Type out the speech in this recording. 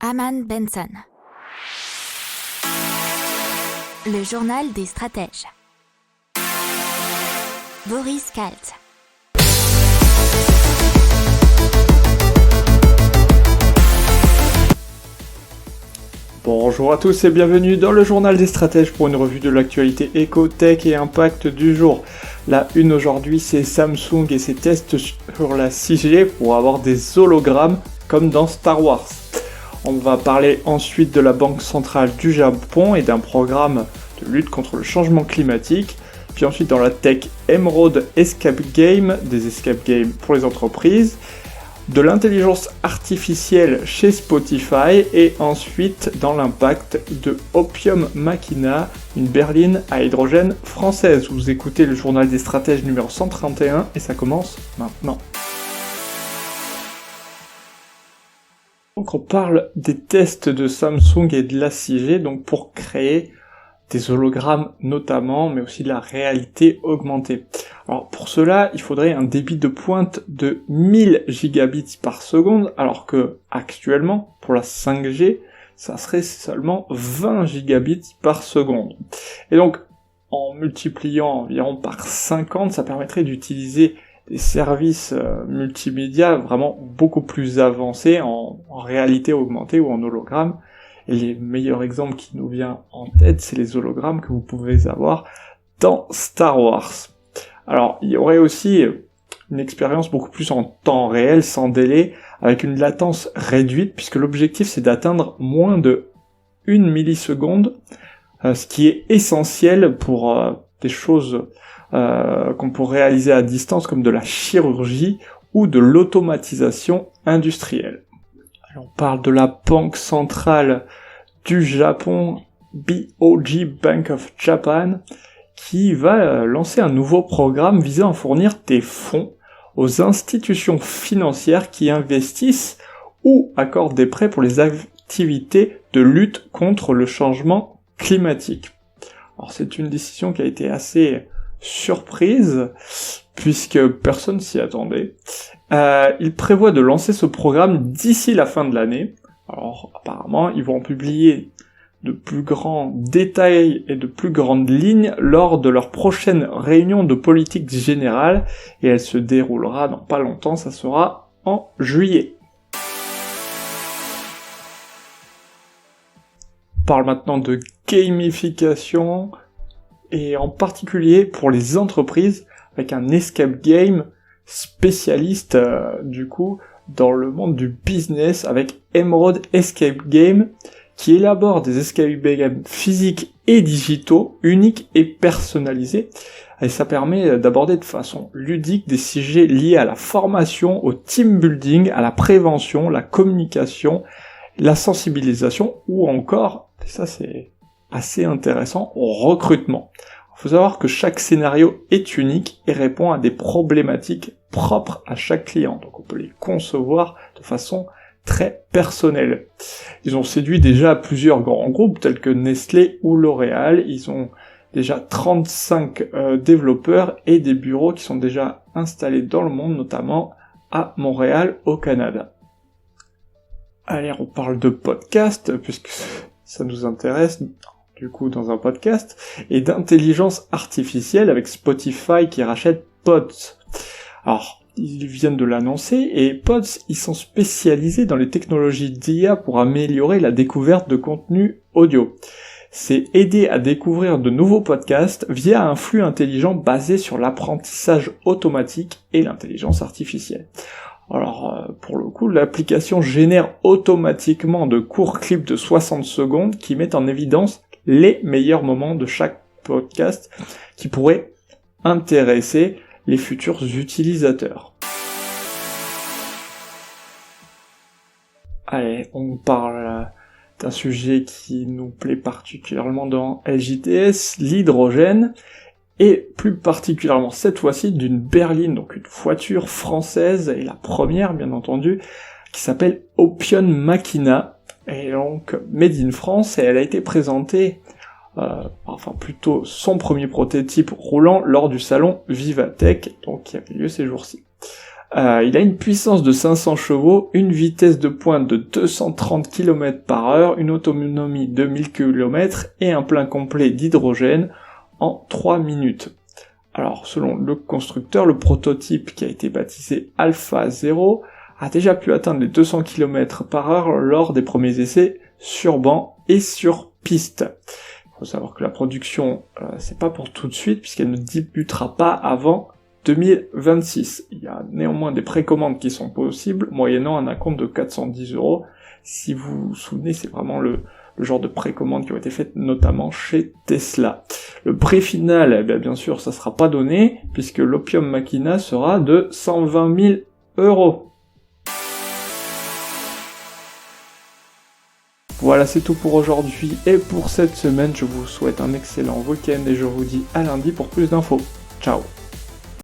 Aman Benson. Le journal des stratèges. Boris Kalt. Bonjour à tous et bienvenue dans le journal des stratèges pour une revue de l'actualité éco-tech et impact du jour. La une aujourd'hui, c'est Samsung et ses tests sur la 6G pour avoir des hologrammes comme dans Star Wars. On va parler ensuite de la Banque centrale du Japon et d'un programme de lutte contre le changement climatique. Puis ensuite dans la tech, Emerald Escape Game, des escape games pour les entreprises. De l'intelligence artificielle chez Spotify et ensuite dans l'impact de Opium Machina, une berline à hydrogène française. Vous écoutez le journal des stratèges numéro 131 et ça commence maintenant. Donc on parle des tests de Samsung et de la 6G donc pour créer des hologrammes notamment, mais aussi de la réalité augmentée. Alors pour cela, il faudrait un débit de pointe de 1000 gigabits par seconde, alors que actuellement, pour la 5G, ça serait seulement 20 gigabits par seconde. Et donc, en multipliant environ par 50, ça permettrait d'utiliser des services multimédia vraiment beaucoup plus avancés en réalité augmentée ou en hologramme. Et les meilleurs exemples qui nous viennent en tête, c'est les hologrammes que vous pouvez avoir dans Star Wars. Alors, il y aurait aussi une expérience beaucoup plus en temps réel, sans délai, avec une latence réduite, puisque l'objectif c'est d'atteindre moins de 1 milliseconde, ce qui est essentiel pour des choses qu'on peut réaliser à distance, comme de la chirurgie ou de l'automatisation industrielle. On parle de la Banque centrale du Japon, BOJ Bank of Japan, qui va lancer un nouveau programme visant à fournir des fonds aux institutions financières qui investissent ou accordent des prêts pour les activités de lutte contre le changement climatique. Alors c'est une décision qui a été assez surprise, puisque personne s'y attendait. Il prévoit de lancer ce programme d'ici la fin de l'année. Alors apparemment, ils vont publier de plus grands détails et de plus grandes lignes lors de leur prochaine réunion de politique générale, et elle se déroulera dans pas longtemps, ça sera en juillet. On parle maintenant de gamification, et en particulier pour les entreprises, avec un escape game spécialiste du coup dans le monde du business avec Emerald Escape Game, qui élabore des escape games physiques et digitaux, uniques et personnalisés, et ça permet d'aborder de façon ludique des sujets liés à la formation, au team building, à la prévention, la communication, la sensibilisation, ou encore, et ça c'est assez intéressant, au recrutement. Il faut savoir que chaque scénario est unique et répond à des problématiques propres à chaque client. Donc on peut les concevoir de façon très personnelle. Ils ont séduit déjà plusieurs grands groupes tels que Nestlé ou L'Oréal. Ils ont déjà 35 développeurs et des bureaux qui sont déjà installés dans le monde, notamment à Montréal, au Canada. Allez, on parle de podcast, puisque ça nous intéresse du coup dans un podcast, et d'intelligence artificielle avec Spotify qui rachète Pods. Alors, ils viennent de l'annoncer, et Pods, ils sont spécialisés dans les technologies d'IA pour améliorer la découverte de contenu audio. C'est aider à découvrir de nouveaux podcasts via un flux intelligent basé sur l'apprentissage automatique et l'intelligence artificielle. Alors, pour le coup, l'application génère automatiquement de courts clips de 60 secondes qui mettent en évidence les meilleurs moments de chaque podcast qui pourraient intéresser les futurs utilisateurs. Allez, on parle d'un sujet qui nous plaît particulièrement dans LJTS, l'hydrogène, et plus particulièrement cette fois-ci d'une berline, donc une voiture française, et la première bien entendu, qui s'appelle Opium Machina, et donc made in France, et elle a été présentée, enfin plutôt son premier prototype roulant lors du salon Vivatech, donc qui avait lieu ces jours-ci. Il a une puissance de 500 chevaux, une vitesse de pointe de 230 km/h, une autonomie de 1000 km et un plein complet d'hydrogène en 3 minutes. Alors, selon le constructeur, le prototype qui a été baptisé Alpha 0 a déjà pu atteindre les 200 km/h lors des premiers essais sur banc et sur piste. Il faut savoir que la production, c'est pas pour tout de suite, puisqu'elle ne débutera pas avant 2026. Il y a néanmoins des précommandes qui sont possibles, moyennant un acompte de 410 €. Si vous vous souvenez, c'est vraiment le genre de précommandes qui ont été faites notamment chez Tesla. Le prix final, eh bien sûr, ça sera pas donné, puisque l'Opium Machina sera de 120 000 €. Voilà, c'est tout pour aujourd'hui et pour cette semaine. Je vous souhaite un excellent week-end et je vous dis à lundi pour plus d'infos. Ciao.